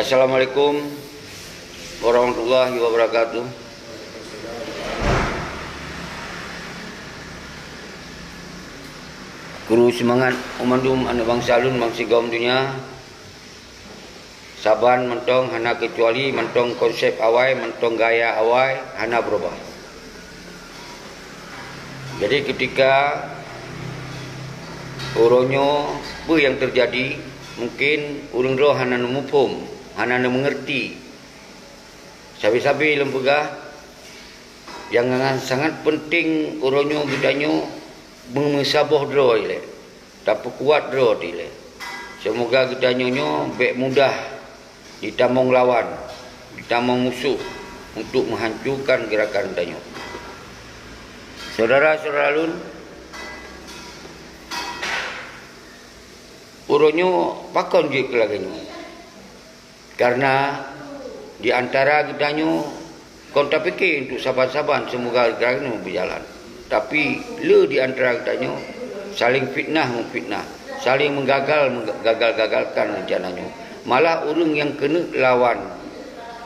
Assalamualaikum warahmatullahi wabarakatuh. Guru semangat umandum anak bangsa alun bangsa gaum dunia. Saban mentong hana kecuali mentong konsep awai, mentong gaya awai hana berubah. Jadi ketika uronyo apa yang terjadi, mungkin urang roh hana numupum, hana mengerti. Sabi-sabi lempegah yang sangat penting uronyo bidanyo mengesaboh dro ile. Tapi kuat dro ile. Semoga gidanyo baik mudah ditamong lawan, ditamong musuh untuk menghancurkan gerakan danyo. Saudara-saudara alun, uronyo pakon je kelaganyo. Karena di antara gidanyo konta fikir untuk saban-saban semoga gerakan berjalan. Tapi le di antara gidanyo saling memfitnah, saling menggagalkan rencananya. Malah orang yang kena lawan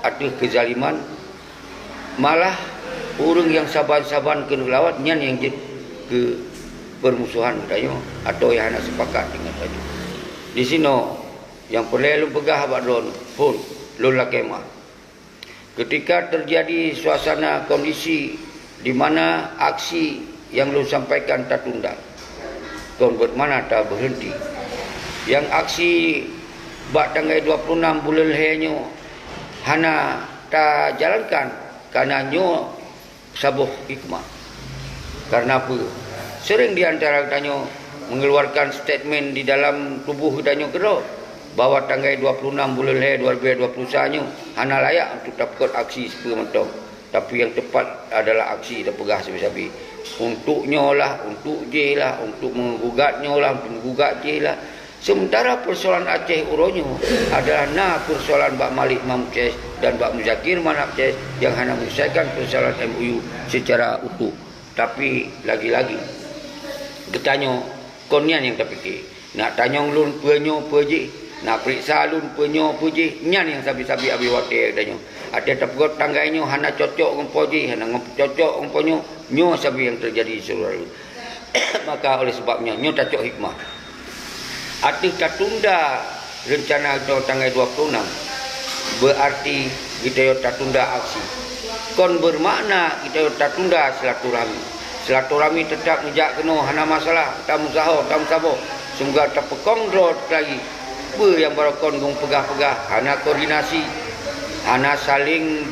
atas kezaliman, malah orang yang saban-saban kena lawan yang jadi ke permusuhan tanya atau yang nak sepakat dengan tanya. Di sini yang perlu pegah abad don pun lola kemah. Ketika terjadi suasana kondisi di mana aksi yang lu sampaikan tak tunda, kon bermana tak berhenti. Yang aksi bak tanggal 26 bulan henyo hana tak jalankan karena nyo sabuh hikmah. Karena apa? Sering di antara tanyo mengeluarkan statement di dalam tubuh tanyo kero bahwa tanggal 26 bulan 2021 nyo hana layak untuk dapat aksi sepementong. Tapi yang tepat adalah aksi dah pegah sabi-sabi. Untuknya lah, untuk je lah, untuk menggugatnya lah, untuk menggugat je lah. Sementara persoalan Aceh uronyo adalah persoalan Bak Malik Mamces dan Bak Muzakir Manapces yang hanya menyelesaikan persoalan MOU secara utuh. Tapi lagi-lagi ketanyo konyan yang terfikir. Nak tanyong lun penyo peji, nak periksa lun penyo peji, nyan yang sabi-sabi abi wate danyo. Ada tapgot tanggainyo hana cocok dengan poji, hana cocok dengan ponyo, nyo sabi yang terjadi seluruh. Maka oleh sebabnya nyo cocok hikmah. Arti tertunda rencana itu tanggal 26 berarti kita tertunda aksi. Kon bermakna kita tertunda silaturahmi. Silaturahmi tetap ngejak kena hana masalah, tamu sahur, tamu sabo. Semoga terpekong drot lagi. Apa yang barakon gong pegah-pegah, hana koordinasi, hana saling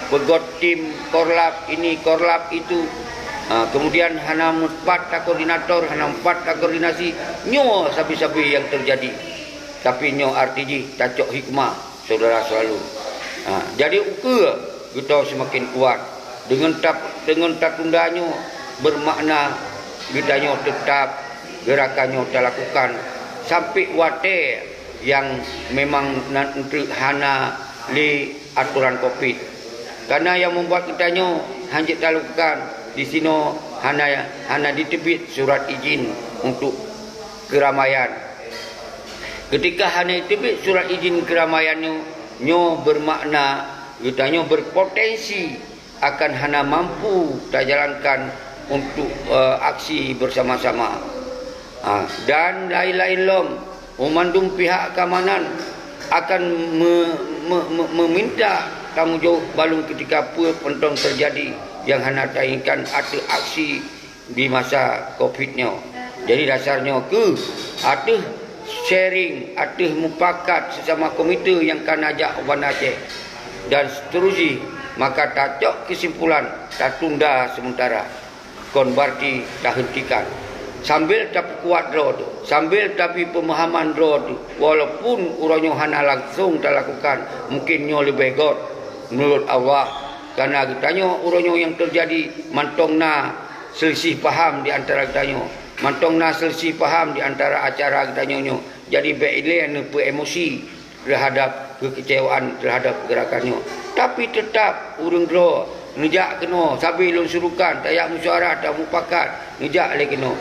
begot tim korlap ini, korlap itu. Kemudian hana 4 koordinator, hana 4 koordinasi, nyo sabi-sabi yang terjadi. Tapi nyo artinya cacok hikmah, saudara selalu. Jadi ukur kita semakin kuat dengan tundanya bermakna kita tetap gerakannya dilakukan sampai wate yang memang untuk hana li aturan Covid. Karena yang membuat kita hanjit lakukan di sini hana ditebit surat izin untuk keramaian. Ketika hana ditebit surat izin keramaian nyo bermakna kita berpotensi akan hana mampu tak jalankan untuk aksi bersama-sama. Dan lain-lain lom memandung pihak keamanan akan meminta tanggungjawab balung ketika pentong terjadi yang hana tainkan ada aksi di masa Covid-nya. Jadi dasarnya ada sharing, ada mufakat sesama komite yang kan ajak Wan Aceh dan seterusnya. Maka tak kesimpulan tak tunda sementara. Kon berarti tak hentikan. Sambil tapi kuat roh tu, sambil tapi pemahaman roh tu, walaupun uranyo hana langsung tak lakukan, mungkin nyo lebih god menurut Allah. Karena kitanya uronyo yang terjadi mantongna selisih paham di antara kitanya, mantongna selisih paham di antara acara kitanya. Jadi beile emosi terhadap kekecewaan terhadap gerakannya. Tapi tetap urung dro ngejak kena sabi lun surukan tayak musyawarah tak mufakat ngejak le kena.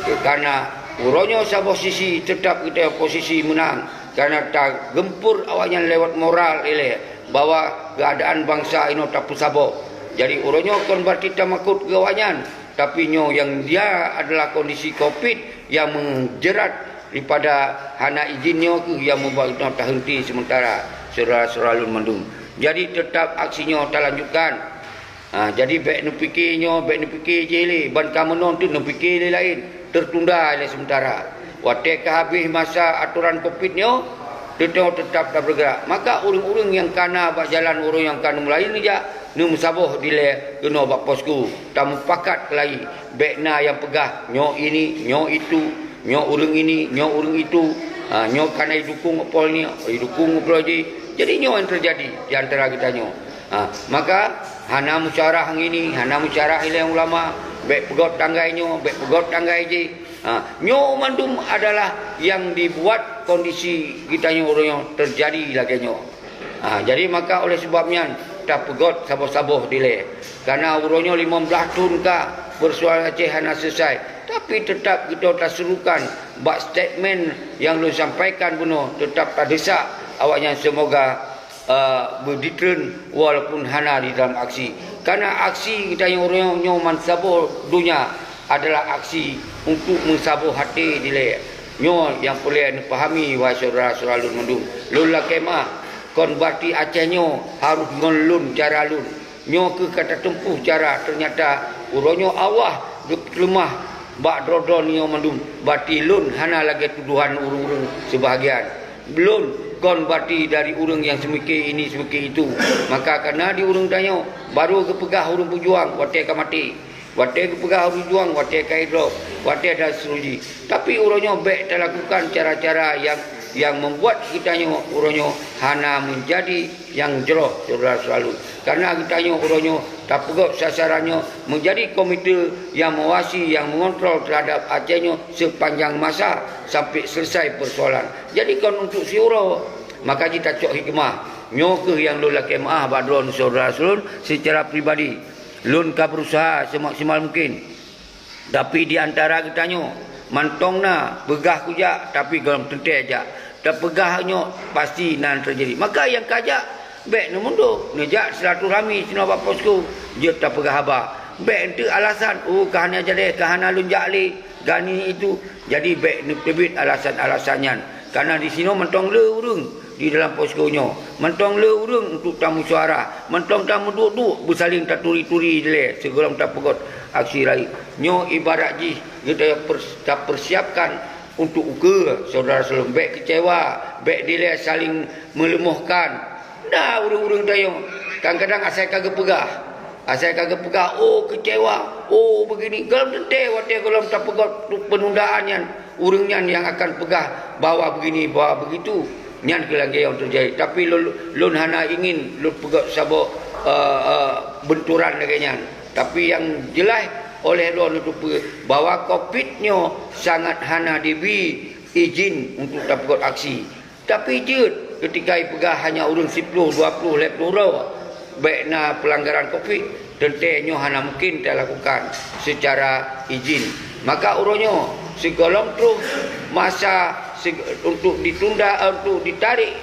Karena uronyo sa posisi tetap kita posisi menang karena tak gempur awaknya lewat moral ile bahwa keadaan bangsa ini tak pusabo. Jadi uronyo kon berarti tak makut ke awaknya, tapi nyo yang dia adalah kondisi COVID yang menjerat daripada hana izinnya ke yang membuat tak henti sementara saudara-saudara Lun Mandum. Jadi tetap aksinya tak lanjutkan. Jadi baik nu fikirnya, baik nu fikir je le, ban kamu tu nu fikir le lain, tertunda le sementara. Waktu habis masa aturan COVID-nya, tetap tak bergerak. Maka urang-urang yang kana bak jalan urang yang kana mulai ni ja, nu musaboh dile kena bak posku. Tamu pakat lagi, baik na yang pegah nyo ini, nyo itu, nyo urang ini, nyo urang itu, nyo kana dukung pol ni, dukung pol je. Jadi nyo yang terjadi di antara kita nyo. Maka hana musyawarah ini, hana musyawarah ile ulama, baik pegot tanggainya, baik pegot tanggai je. Nyo Mandum adalah yang dibuat kondisi kita nyo orang yang terjadi lagi nyo. Jadi maka oleh sebabnya tak pegot saboh-saboh dile. Karena urunyo 15 tahun ka persoalan Aceh hana selesai. Tapi tetap kita tak serukan bak statement yang lu sampaikan bunuh tetap tak desak awaknya semoga berdikren walaupun hana di dalam aksi. Karena aksi kita yang orang yang mensaboh dunia adalah aksi untuk mensaboh hati dile. Nyo yang boleh pahami wahai saudara-saudara Lun Mandum. Lun la kemah kon berarti Aceh nyo harus ngelun cara lun. Nyo ke kata tempuh cara ternyata uronyo awah lemah bak drodon nyo Mandum. Berarti lun hana lagi tuduhan urung-urung sebahagian. Belum kon berarti dari urang yang semikir ini semikir itu. Maka karena di urang tanya baru kepegah urang pejuang waktu akan mati, waktu kepegah urang pejuang waktu akan hidup, waktu ada seruji. Tapi urangnya baik tak lakukan cara-cara yang membuat kita nyo urangnya hana menjadi yang jeroh saudara selalu. Karena kita nyo urangnya tak pegot sasarannya menjadi komite yang mengawasi, yang mengontrol terhadap Aceh nyo sepanjang masa sampai selesai persoalan. Jadi kon untuk siuro maka kita cok hikmah nyo ke yang lun la kemah badron saudara sulun secara pribadi lun ka berusaha semaksimal mungkin. Tapi di antara kita nyo mantongna begah kujak tapi galam tentai aja. Tak pegahnya pasti nan terjadi. Maka yang kajak baik nu mundur nejak silaturahmi sino bab posko dia tak pegah haba. Baik itu alasan kahana jadi kahana lun jakli gani itu. Jadi baik nu tebit alasan-alasannya. Karena di sini mentong le urang di dalam poskonyo. Mentong le urang untuk tamu suara. Mentong tamu duduk bersaling tak turi-turi le segala tak pegot aksi lain. Nyo ibarat ji kita persiapkan untuk uke saudara saudara baik kecewa, baik dia saling melemahkan. Dah urang-urang tayo. Kadang-kadang asal kagak pegah. Asal kagak pegah, kecewa, begini. Kalau tentu waktu kalau tak pegah penundaannya, urangnya yang akan pegah bawa begini, bawa begitu. Nyan kelagi yang terjadi. Tapi lun hana ingin lun pegah sabok benturan lagi. Tapi yang jelas oleh Lord untuk bahwa COVID-nya sangat hana diberi izin untuk tak pegot aksi. Tapi je ketika pegah hanya urang 10, 20, 50 orang baik na pelanggaran COVID tentunya hana mungkin tak lakukan secara izin. Maka urangnya segolong terus masa untuk ditunda untuk ditarik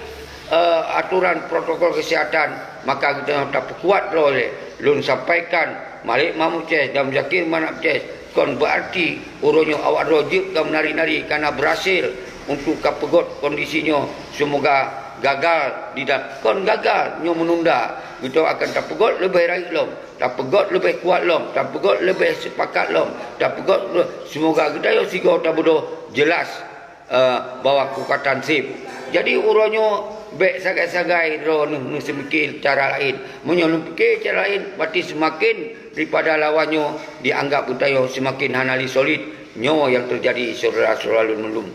aturan protokol kesihatan maka kita tak kuat oleh lun sampaikan Malik Mahmud Ces dan Zakir Manap Ces kon berarti urunyo awak rojib dan menari-nari karena berhasil untuk kapegot kondisinya semoga gagal tidak kon gagal nyo menunda kita akan tak pegot lebih raik lom tak pegot lebih kuat lom tak pegot lebih sepakat lom tak pegot semoga kita yo sigo tak bodoh jelas bahwa kekuatan sip jadi urunyo baik sagai-sagai ro nu semikir cara lain menyolong fikir cara lain berarti semakin daripada lawannya dianggap utayo semakin hanali solid nyo yang terjadi saudara-saudara Lun Mandum.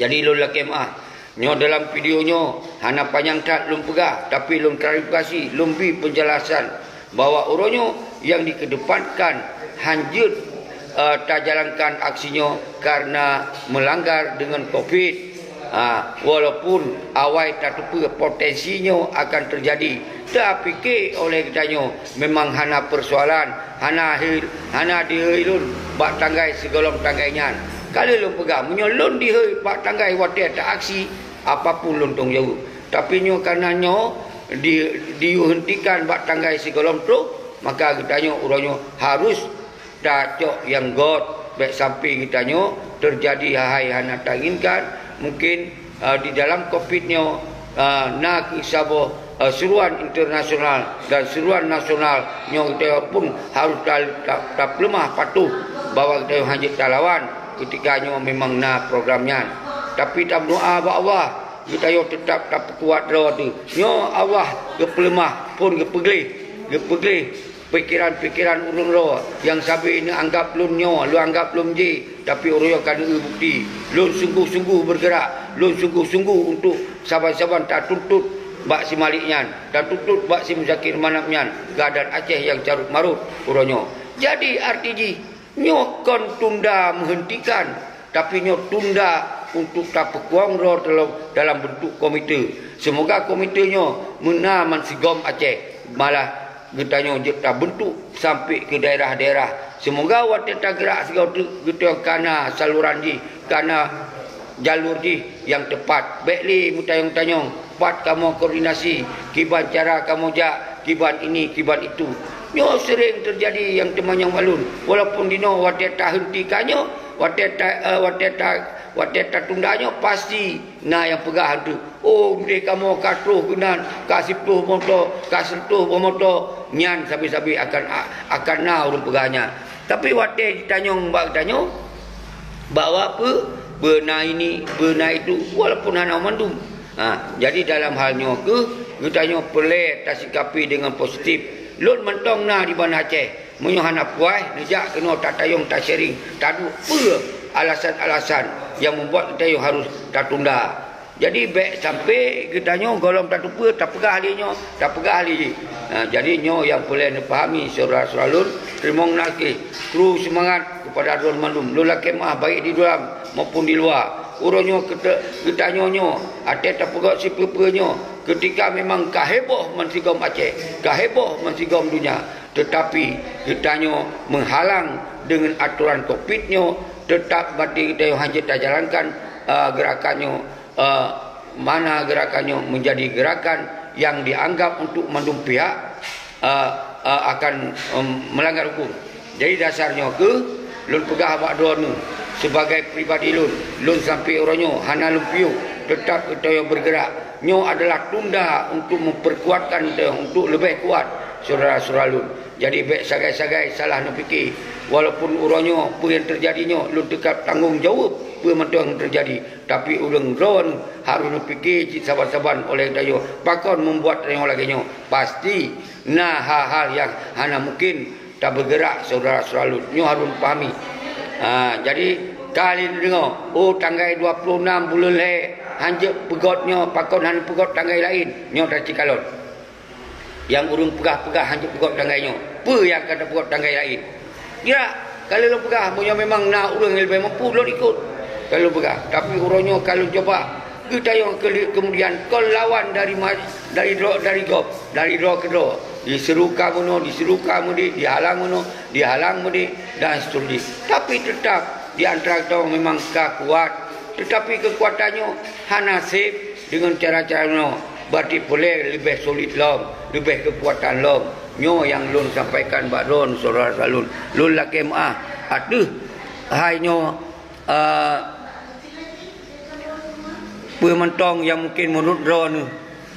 Jadi lun la kemah nyo dalam videonya hana panjang tak lun pegah tapi lun klarifikasi lun bi penjelasan bahwa uronyo yang dikedepankan hanjut tak jalankan aksinya karena melanggar dengan COVID. Walaupun awal tak lupa potensinya akan terjadi. Tak fikir oleh kitanya memang hana persoalan, hana dihilun bak tanggai segolong tanggainya. Kalau lu pegang menyolon dihil bak tanggai waktu tak aksi, apapun lontong jauh. Tapi nyo karena nyo dihentikan bak tanggai segolom tu, maka kita nyo uronyo harus dacok yang got baik sampai kita nyo terjadi hal yang tak inginkan. Mungkin di dalam COVID nyo nak isabo seruan internasional dan seruan nasional nyo kita pun harus tak lemah patuh bahawa kita hanya lawan ketika nyo memang nak programnya. Tapi tak doa ba Allah kita yo tetap tak kuat ro tu. Nyo Allah kepelemah pun kepegli pikiran-pikiran urang ro yang sabi ini anggap lun nyo, lu anggap lun ji, tapi urang kan bukti. Lun sungguh-sungguh bergerak, lun sungguh-sungguh untuk saban-saban tak tuntut bak si Maliknya dan tuntut bak si Muzakir Manapnya keadaan Aceh yang carut marut urang nyo. Jadi artinya nyo kon tunda menghentikan, tapi nyo tunda untuk tak pekuang roh dalam bentuk komite. Semoga komitenya menaman sigom Aceh. Malah getanya tak bentuk sampai ke daerah-daerah. Semoga waktu tak gerak sigom getanya karena saluran di, karena jalur di yang tepat. Baiklah mutayong-tayong, buat kamu koordinasi, kiban cara kamu jak, kiban ini, kiban itu. Nyo sering terjadi yang teman yang balun. Walaupun dino waktu tak hentikannya, waktu tak tundanya pasti yang pegah tu. Oh, mereka kamu katruh gunan, kasih tuh motor, nyan sabi-sabi akan urung pegahnya. Tapi waktu ditanya mbak tanya, bawa apa? Benar ini, benar itu, walaupun hanya mandum. Jadi dalam halnya kita perlu tasikapi dengan positif. Lun mentong di Bandar Aceh, menyohana puai, nejak kena tak tayung, tak sharing, tak ada alasan-alasan yang membuat kita harus tak tunda. Jadi baik sampai kita golong tak tupa, tak pegah ahlinya, tak pegah ahli. Jadi yang boleh dipahami saudara-saudara lun, terima kasih. Terus semangat kepada Run Mandum. Lun kemah baik di dalam maupun di luar. Urunyo kita nyonyo, ada tak pegah si pepenyo. Ketika memang kaheboh mensigom Aceh, kaheboh mensigom dunia, tetapi kita menghalang dengan aturan COVID-nya, tetap berarti kita hanya tak jalankan gerakannya, mana gerakannya menjadi gerakan yang dianggap untuk mendung pihak akan melanggar hukum. Jadi dasarnya lun pegah abak dua sebagai pribadi lun sampai orangnya hana lumpiu tetap kita yang bergerak. Nyo adalah tunda untuk memperkuatkan kita untuk lebih kuat saudara-saudara lun. Jadi baik sagai-sagai salah nak fikir. Walaupun orangnya apa yang terjadinya lun dekat tanggungjawab apa yang terjadi. Tapi urang ron harus nak fikir saban-saban oleh dayo. Bakon membuat dayo lagi nyo. Pasti hal-hal yang hana mungkin tak bergerak saudara-saudara lun. Nyo harus pahami. Jadi kali dengar, tanggai 26 bulan le, hanjak pegotnya, pakon han pegot tanggai lain, nyo dah cikalon. Yang urung pegah-pegah hanjak pegot tanggainya. Apa yang kata pegot tanggai lain? Dia kalau lo pegah, punya memang nak urang lebih mampu lo ikut. Kalau pegah, tapi urangnya kalau coba kita yang kemudian kau lawan dari roh ke roh. Diseru kamu dihalang dan seterusnya. Tapi tetap di antara kita memang kuat, tetapi kekuatannya hana sip dengan cara-cara berarti boleh lebih solid lebih kekuatan nyo yang lun sampaikan bak ron saudara salun lun la kemah aduh hainyo pementong yang mungkin menurut ron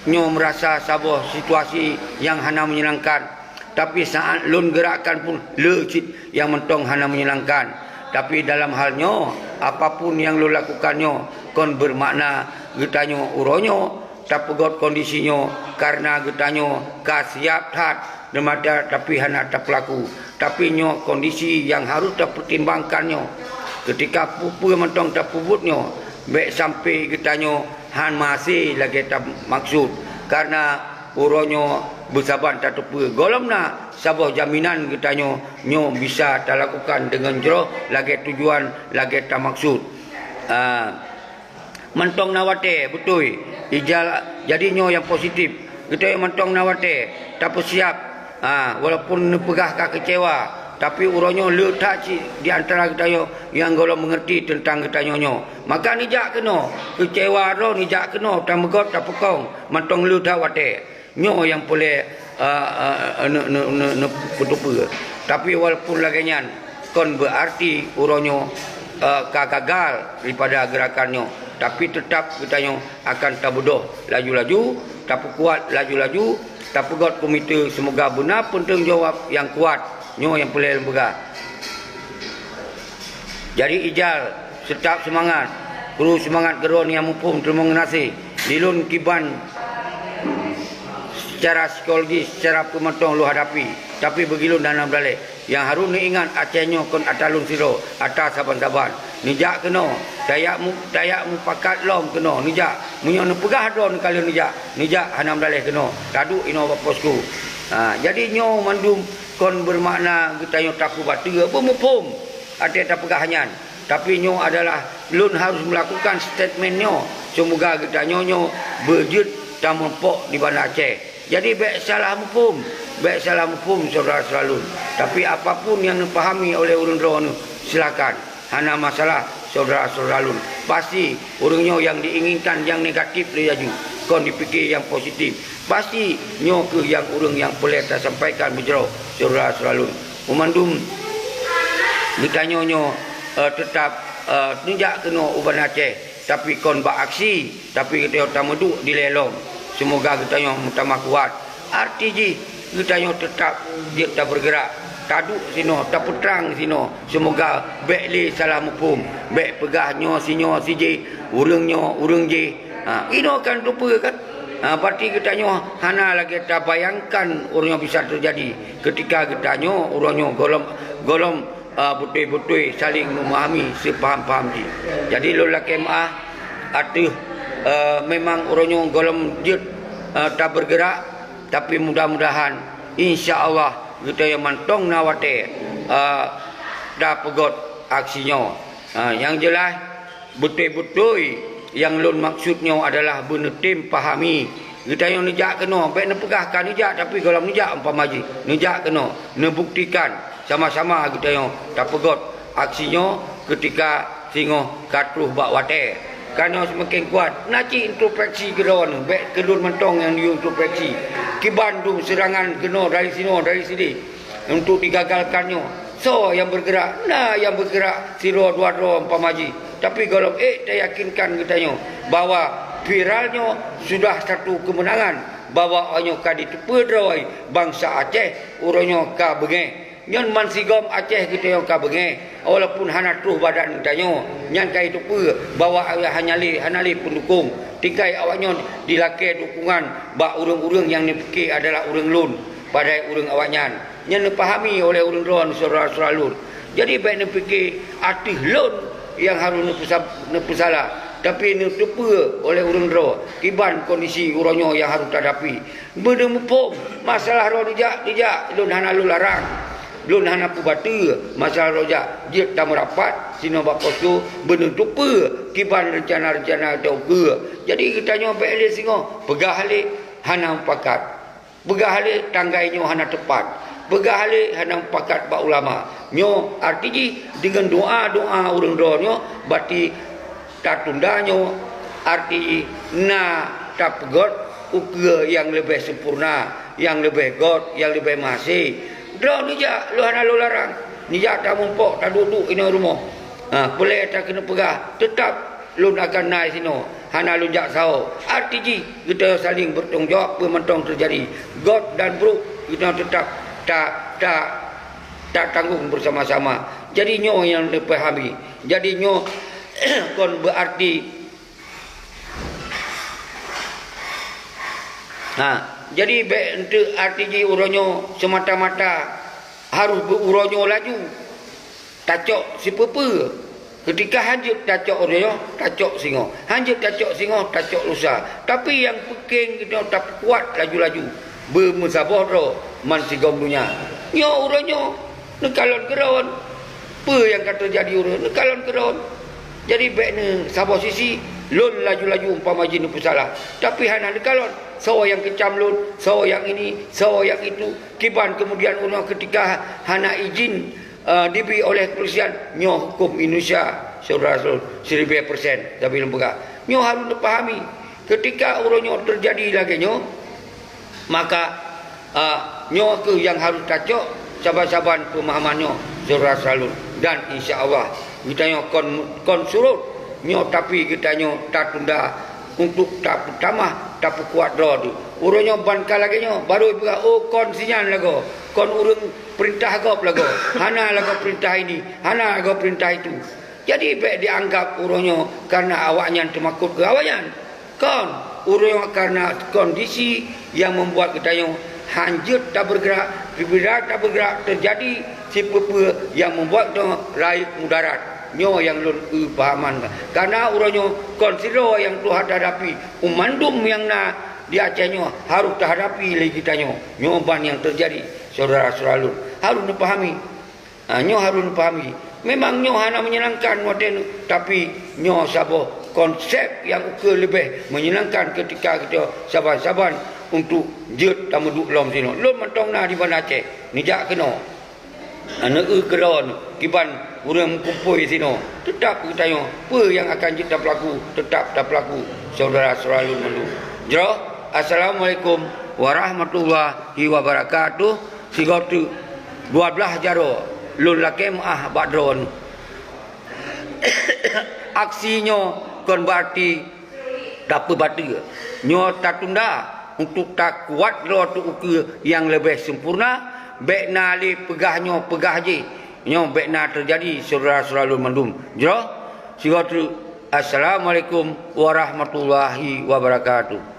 nyo merasa sabuh situasi yang hana menyenangkan, tapi saat lun gerakan pun lecit yang mentong hana menyenangkan. Tapi dalam halnya apapun yang lo lakukannya kon bermakna getanyo uronyo tak pegot kondisinya karena getanyo kasiap hat demada tapi hana tak pelaku. Tapi nyo kondisi yang harus tak pertimbangkannya ketika pupu mentong tak pubutnya baik sampai getanyo han masih lagi tak maksud karena uronyo bersaban tak tepu golomna sabuh jaminan getanyo nyo bisa tak lakukan dengan jero lagi tujuan lagi tak maksud mentong nawate betul ijal jadi nyo yang positif kita yang mentong nawate tak siap walaupun pegah kah kecewa tapi uronyo letak di antara kita yo yang golong mengerti tentang kita nyonyo. Maka nijak kena kecewa ro nijak kena tamegot tapekong mantong lu dah wate. Nyo yang boleh putu. Tapi walaupun laganyan kon berarti uronyo gagal daripada gerakannya, tapi tetap kita nyo akan tabudoh laju-laju, tapi kuat laju-laju, tapi God komite semoga benar penanggungjawab yang kuat nyo yang boleh lembaga. Jadi ijal tetap semangat, terus semangat geron yang mumpung terima nasi dilun kiban secara psikologi, secara pementong lu hadapi, tapi begilun dalam balik yang harus ni ingat acehnya kon atalun siro atas saban-saban nijak kena dayak mu pakat lom kena nijak munyo ne pegah don kali nijak hanam balik kena tadu ino bosku. Jadi nyo mandum kon bermakna kita nyo tapu batu apa mupum ada tak pegahannya, tapi nyo adalah lun harus melakukan statement nyo semoga kita nyo berjud dan mempok di Bandar Aceh. Jadi baik salah mufhum saudara selalu. Tapi apapun yang dipahami oleh orang roh silakan. Hana masalah saudara selalu. Pasti orangnya yang diinginkan yang negatif dia ju. Kon dipikir yang positif. Pasti nyo ke yang orang yang boleh tersampaikan berjerau saudara selalu. Memandum kita nyo tetap nijak kena uban Aceh. Tapi kon beraksi, tapi kita tak meduk di lelong. Semoga kita yang utama kuat. RTG kita yang tetap dia tak bergerak. Taduk sino, tak peterang sino. Semoga baik li salah mupum, baik pegahnya sinyo siji, urang je. Ino kan lupa kan. Berarti kita nyo hana lagi tak bayangkan orangnya bisa terjadi. Ketika kita nyo orangnya golong betul-betul saling memahami sepaham-paham je. Jadi lo laki maah atuh memang orangnya golong jut tak bergerak, tapi mudah-mudahan insya-Allah kita yang mantong nawate dah pegot aksinya. Yang jelas betul-betul yang lun maksudnya adalah benetim pahami. Kita yang nijak kena, baik nak pegahkan nijak, tapi kalau nijak umpama maji, nijak kena, nebuktikan sama-sama kita yang tak pegot aksinya ketika singo katruh bak wate. Kerana semakin kuat, naci introspeksi geron, baik kedun mentong yang diintrospeksi. Kiban tu serangan kena dari sini untuk digagalkannya. So yang bergerak, yang bergerak siro dua pamaji. Tapi kalau tak yakinkan katanya bahawa viralnya sudah satu kemenangan, bahawa onyo ka ditepedroi bangsa Aceh, uronyo ka bengeh. Nyon man sigom Aceh kita yang ka bengeh, walaupun hana tuh badan tanyo nyan kai tu pe bawa hanali pendukung tikai awaknya dilake dukungan ba urang-urang yang dipikir adalah urang lun pada urang awaknya nyan dipahami oleh urang ron saudara lun. Jadi baik dipikir artis lun yang harus nepesalah, tapi netepe oleh urang ro kiban kondisi urangnya yang harus hadapi bedemupom masalah ro dijak lun hana lu larang. Lun hana pubatu masalah rojak dia tak merapat sino bakos tu bentuk pe kiban rencana-rencana tau ke. Jadi kita nyo pele singo pegah hale hana pakat, pegah hale tanggainya hana tepat, pegah hale hana pakat ba ulama nyo arti dengan doa urang donyo berarti tak tundanya arti na tak pegot uke yang lebih sempurna, yang lebih god, yang lebih masih. Draw nijak, lu hana lu larang. Nijak tak mumpok, tak duduk ini rumah. Boleh tak kena pegah. Tetap lu akan naik sini. Hana lu jak sahur. RTG, kita saling bertanggungjawab pementong terjadi. God dan bro, kita tetap tak tanggung bersama-sama. Jadi nyo yang dipahami. Jadi nyo kon berarti jadi untuk RTG uronyo semata-mata harus beruronyo laju. Tacok si pepe. Ketika hanjut tacok uronyo, tacok singo. Hanjut tacok singo, tacok lusa. Tapi yang peking kita tak kuat laju-laju. Bermusabah ro man sigom dunia. Nyo uronyo nekalon keron. Apa yang kata jadi uronyo nekalon keron. Jadi baik ni sabah sisi Lun laju-laju umpama jin pusalah. Tapi hana dekalon. So yang kecam lun, so yang ini, so yang itu. Kiban kemudian uno ketika hana izin diberi oleh kepolisian, nyo hukum Indonesia saudara 1000%. Tapi lembaga. Nyo harus dipahami. Ketika uronyo terjadi lagi nyo, maka nyo ke yang harus tacok saban-saban pemahamannya saudara salun. Dan insya-Allah kita nyo kon surut nyo, tapi kita nyo tak tunda untuk tak pertama tak kuat ro tu. Uronyo banka lagi nyo baru ibu kon sinyan lago. Kon urung perintah gop lago. Hana lago perintah ini, hana lago perintah itu. Jadi baik dianggap uronyo karena awaknya termakut ke awaknya. Kon uronyo karena kondisi yang membuat kita nyo hanjut tak bergerak, tak bergerak, terjadi siapa yang membuat kita raih mudarat. Nyo yang lun pahaman. Karena uronyo konsider yang Tuhan hadapi, umandum yang na di Aceh nyo harus terhadapi lagi kita nyo. Nyo ban yang terjadi saudara-saudara lun harus dipahami. Nyo harus dipahami. Memang nyo hanya menyenangkan modern, tapi nyo sabo konsep yang lebih menyenangkan ketika kita saban-saban untuk jet tamu duk lom sino. Lom mentong na di Bandar Aceh. Nijak kena. Anak keron kiban urang kumpul sino. Tetap kita yo, apa yang akan kita berlaku tetap tak berlaku. Saudara selalu mendu. Jero, assalamualaikum warahmatullahi wabarakatuh. Sigotu 12 jaro lun lakem badron. Aksinya kon berarti dapat batu. Nyo tak tunda untuk tak kuat lo tu yang lebih sempurna. Bekna li pegahnya pegah je. Nyo bekna terjadi saudara-saudara lun mendum. Jero, sigotu assalamualaikum warahmatullahi wabarakatuh.